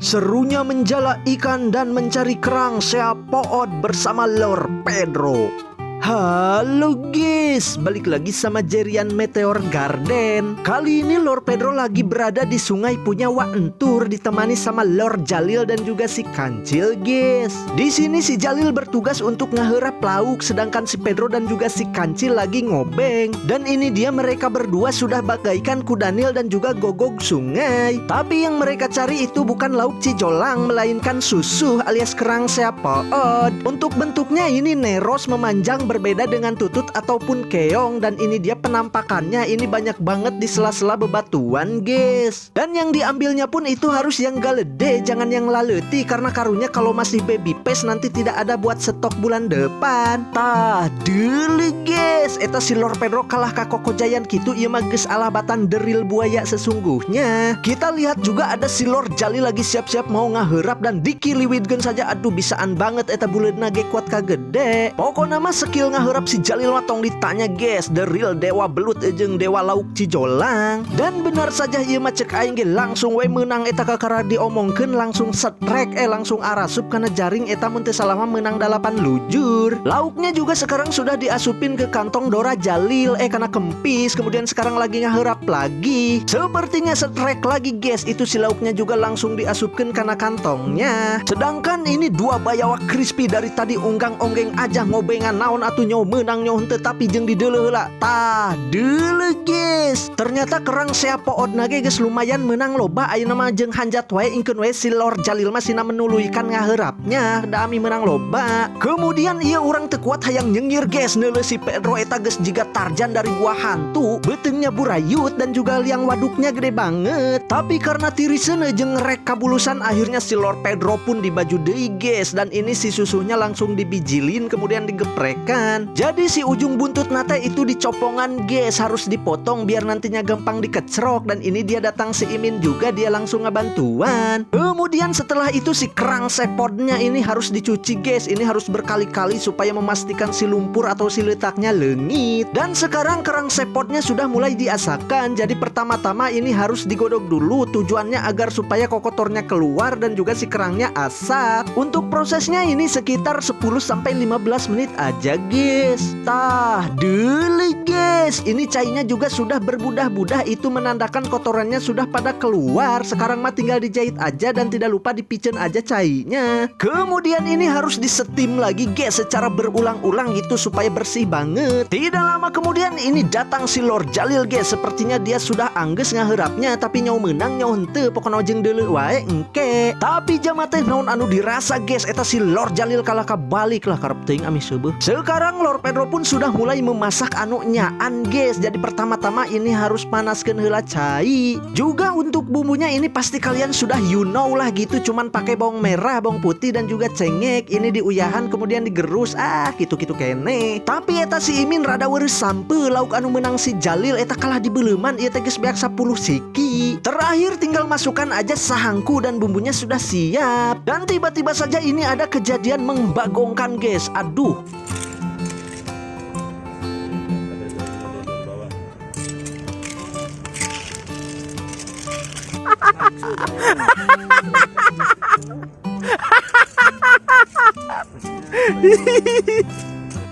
Serunya menjala ikan dan mencari kerang seapood bersama Lord Pedro. Halo guys, balik lagi sama Jerian Meteor Garden. Kali ini Lord Pedro lagi berada di sungai punya Wak Entur, ditemani sama Lord Jalil dan juga si Kancil guys. Di sini si Jalil bertugas untuk ngeherap lauk, sedangkan si Pedro dan juga si Kancil lagi ngobeng. Dan ini dia mereka berdua sudah bagaikan Kudanil dan juga Gogog sungai. Tapi yang mereka cari itu bukan lauk cijolang, melainkan susuh alias kerang seapood. Untuk bentuknya ini neros memanjang, berbeda dengan tutut ataupun keong, dan ini dia penampakannya ini banyak banget di sela-sela bebatuan guys. Dan yang diambilnya pun itu harus yang galede, jangan yang laleti, karena karunya kalau masih baby pace nanti tidak ada buat stok bulan depan. Tah dulu guys, eta si Lord Pedro kalah ka Koko Jayan gitu, ieu mah geus alabatan deril buaya sesungguhnya. Kita lihat juga ada si Lord Jalil lagi siap-siap mau ngaherap dan dikiliwitkeun saja. Aduh bisaan banget eta buleudna ge kuat ka gede. Pokona mah skill ngaherap si Jalil matong ditanya guys, the real dewa belut jeung dewa lauk cijolang. Dan benar saja ieu mah cek aing ge langsung we menang eta kakara diomongkeun, langsung setrek langsung arasup kana jaring eta mun teu salah mah menang 8 lujur. Lauknya juga sekarang sudah diasupin ke kantong Dora Jalil kana kempis, kemudian sekarang lagi ngaherap lagi. Sepertinya setrek lagi guys, itu si lauknya juga langsung diasupkeun kana kantongnya. Sedangkan ini dua bayawa crispy dari tadi unggang-onggeng aja ngobengan naon atuh nyaw menang nyaw henteu, tapi jeung di deuleu heula. Tah deuleu guys. Ternyata kerang seapoodna ge geus lumayan menang loba, ayeuna mah jeung hanjat wae ingkeun we si Lord Jalil mah sina menuluykan ngaheurapnya, da ami menang loba. Kemudian ieu urang teu kuat hayang nyengir guys, neuleuh si Pedro eta geus jiga Tarzan dari gua hantu, beuteungnya burayut dan juga liang waduknya gede banget. Tapi karena tiriseun jeung rek kabulusan, akhirnya si Lord Pedro pun dibaju deui guys, dan ini si susuhnya langsung dibijilin kemudian digeprekan. Jadi si ujung buntut nate itu dicopongan guys, harus dipotong biar nantinya gampang dikecrok. Dan ini dia datang si Imin juga, dia langsung ngebantuan. Kemudian setelah itu si kerang sepodnya ini harus dicuci guys, ini harus berkali-kali supaya memastikan si lumpur atau si letaknya leungit. Dan sekarang kerang sepodnya sudah mulai diasakan. Jadi pertama-tama ini harus digodok dulu, tujuannya agar supaya kokotornya keluar dan juga si kerangnya asap. Untuk prosesnya ini sekitar 10-15 menit aja guys. Tah dulu guys, ini cainya juga sudah berbudah-budah, itu menandakan kotorannya sudah pada keluar. Sekarang mah tinggal dijahit aja dan tidak lupa dipicen aja cainya. Kemudian ini harus disetim lagi guys secara berulang-ulang gitu supaya bersih banget. Tidak lama kemudian ini datang si Lord Jalil guys, sepertinya dia sudah angges ngaherapnya, tapi nyaw menang nyaw henteu, pokona jeung deuleu wae engke. Tapi jama teh naon anu dirasa guys, eta si Lord Jalil kalah kabalik lah karep teuing ami seubeung. Sekarang Lord Pedro pun sudah mulai memasak anu nyaan guys. Jadi pertama-tama ini harus panaskeun heula cai. Juga untuk bumbunya ini pasti kalian sudah you know lah gitu, cuman pakai bawang merah, bawang putih dan juga cengek. Ini diuyahan kemudian digerus, gitu-gitu kene. Tapi eta si Imin rada weureuh sampe, lauk anu menang si Jalil eta kalah dibeleuman, ieu teh geus beak 10 siki. Terakhir tinggal masukkan aja sahangku dan bumbunya sudah siap. Dan tiba-tiba saja ini ada kejadian membagongkan guys. Aduh.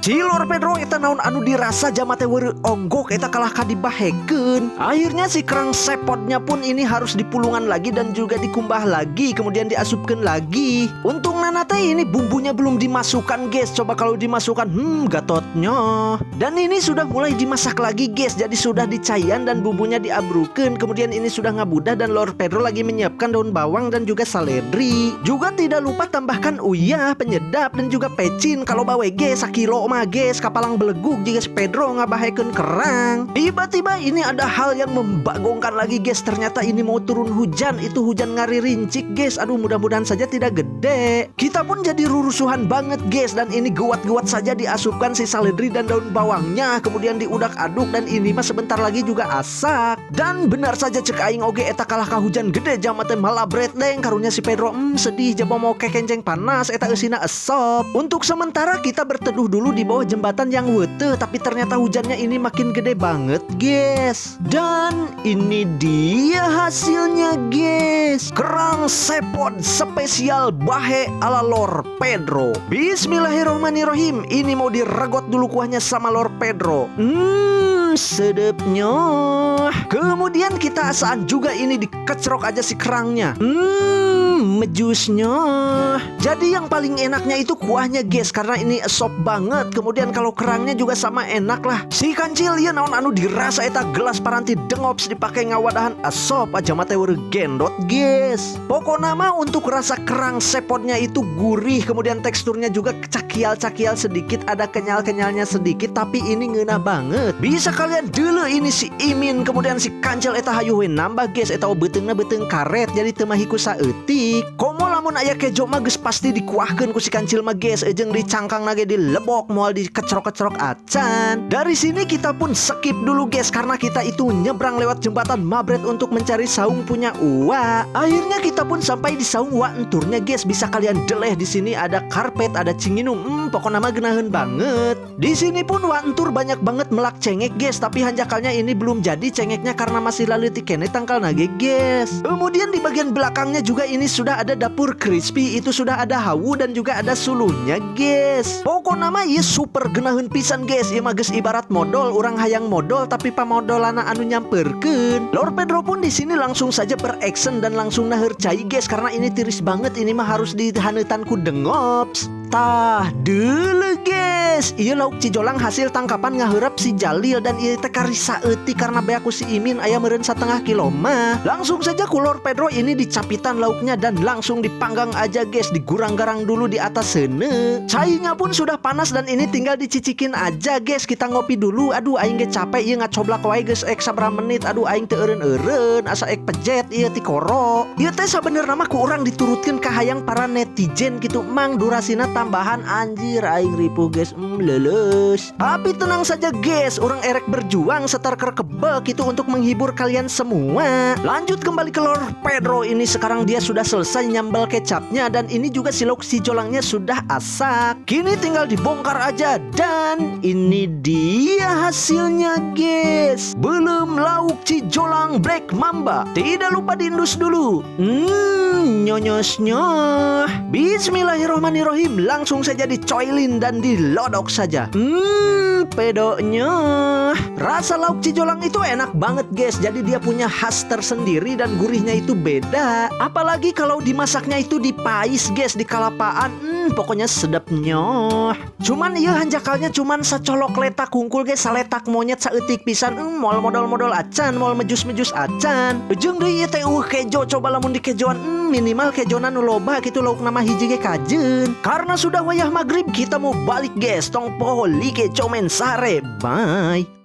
Si Lord Pedro eta naon anu dirasa jama teh weureuh onggok, eta kalah kadibahekeun. Akhirnya si kerang sepodnya pun ini harus dipulungan lagi dan juga dikumbah lagi, kemudian diasupkeun lagi. Untungna teh ini bumbunya belum dimasukkan guys. Coba kalau dimasukkan, gatotnya. Dan ini sudah mulai dimasak lagi guys. Jadi sudah dicaian dan bumbunya diabrukeun. Kemudian ini sudah ngabudah dan Lord Pedro lagi menyiapkan daun bawang dan juga saledri. Juga tidak lupa tambahkan uyah, penyedap dan juga pecin. Kalau bawe guys 1 kilo mah guys kapalang beleguk jika si Pedro ngabahekeun kerang. Tiba-tiba ini ada hal yang membagongkan lagi guys. Ternyata ini mau turun hujan, itu hujan ngari rincik guys. Aduh mudah-mudahan saja tidak gede. gede. Kita pun jadi rurusuhan banget guys. Dan ini guat-guat saja diasupkan si seledri dan daun bawangnya, kemudian diudak-aduk dan ini mah sebentar lagi juga asak. Dan benar saja cek aing oge eta kalah ka hujan gede jama teh malabret deng karunya si Pedro sedih jaba mau kekenjeng panas eta eusina esop. Untuk sementara kita berteduh dulu di bawah jembatan yang wete, tapi ternyata hujannya ini makin gede banget guys. Dan ini dia hasilnya guys, kerang sepot spesial bahe ala Lor Pedro. Bismillahirrohmanirrohim. Ini mau diregot dulu kuahnya sama Lor Pedro. Sedapnya. Kemudian kita asaan juga ini dikecrok aja si kerangnya. Mejusnya. Jadi yang paling enaknya itu kuahnya guys, karena ini sop banget. Kemudian kalau kerangnya juga sama enak lah. Si kancil ya naon anu dirasa eta gelas paranti dengops dipakai ngawadahan sop aja mate weur gendot guys. Pokoknya mah untuk rasa kerang sepotnya itu gurih, kemudian teksturnya juga cakial-cakial sedikit, ada kenyal-kenyalnya sedikit, tapi ini ngeunah banget. Bisa kalian dulu ini si Imin kemudian si kancil eta hayu we nambah guys, eta beutengna beuteng karet jadi teu mahiku saeutik. Komo lamun aya kejo mah geus pasti dikuahkeun ku si kancil mah guys, jeung dicangkang nage dilebok moal dikecrok-kecrok acan. Dari sini kita pun skip dulu guys karena kita itu nyebrang lewat jembatan Mabret untuk mencari saung punya Uwa. Akhirnya kita pun sampai di saung Uwa enturnya guys. Bisa kalian deleh di sini ada karpet, ada cinginum, pokoknya mah geunaheun banget. Di sini pun Uwa entur banyak banget melak cengek guys, tapi hanjakalnya ini belum jadi cengeknya karena masih laleutik kene tangkal nage guys. Kemudian di bagian belakangnya juga ini sudah ada dapur crispy, itu sudah ada hawu dan juga ada sulunya guys. Pokoknya mah ieu super geunaheun pisan guys. Ieu mah geus ibarat modal, urang hayang modal tapi pamodolana anu nyamperkeun. Lor Pedro pun di sini langsung saja beraction dan langsung naher cai guys karena ini tiris banget, ini mah harus dihaneutan ku dengops. Tah dulu guys, ieu lauk cijolang hasil tangkapan ngaheurap si Jalil dan ieu teh karisa eutik karena beaku si Imin aya meureun 1/2 kilo mah. Langsung saja ku Lor Pedro ini dicapitan lauknya dan langsung dipanggang aja guys, digurang-garang dulu di atas seune. Cainya pun sudah panas dan ini tinggal dicicikin aja guys. Kita ngopi dulu. Aduh aing ge capek ieu ngacoblak wae geus ek sabaraha menit. Aduh aing teu eureun-eureun asa ek pejet ieu ti koro. Ieu teh sabenerna mah ku urang diturutkeun ka hayang para netizen gitu. Mang durasina tambahan anjir aing ripuh guys, leles. Tapi tenang saja guys, orang erek berjuang setar kebek itu untuk menghibur kalian semua. Lanjut kembali ke Lor Pedro ini, sekarang dia sudah selesai nyambal kecapnya dan ini juga si lauk sijolangnya sudah asak. Kini tinggal dibongkar aja dan ini dia hasilnya guys. Belum lauk cijolang Black Mamba. Tidak lupa diindus dulu. Nyonyosnya. Bismillahirrohmanirrohim. Langsung saja dicoilin dan dilodok saja. Pedonya. Rasa lauk cijolang itu enak banget guys. Jadi dia punya khas tersendiri dan gurihnya itu beda. Apalagi kalau dimasaknya itu di pais guys, di kalapaan. Pokoknya sedapnya. Cuman iya hanjakalnya cuman sacolok letak kungkul guys, saletak monyet saeutik pisan. Moal modal-modal acan, moal mejus-mejus acan. Jeung deui ieu teh kejo, coba lamun dikejoan minimal kejona nu loba kitu lauk nama hiji ge kajeun. Karena sudah wayah maghrib kita mau balik guys. Tong poho like comen sare. Bye.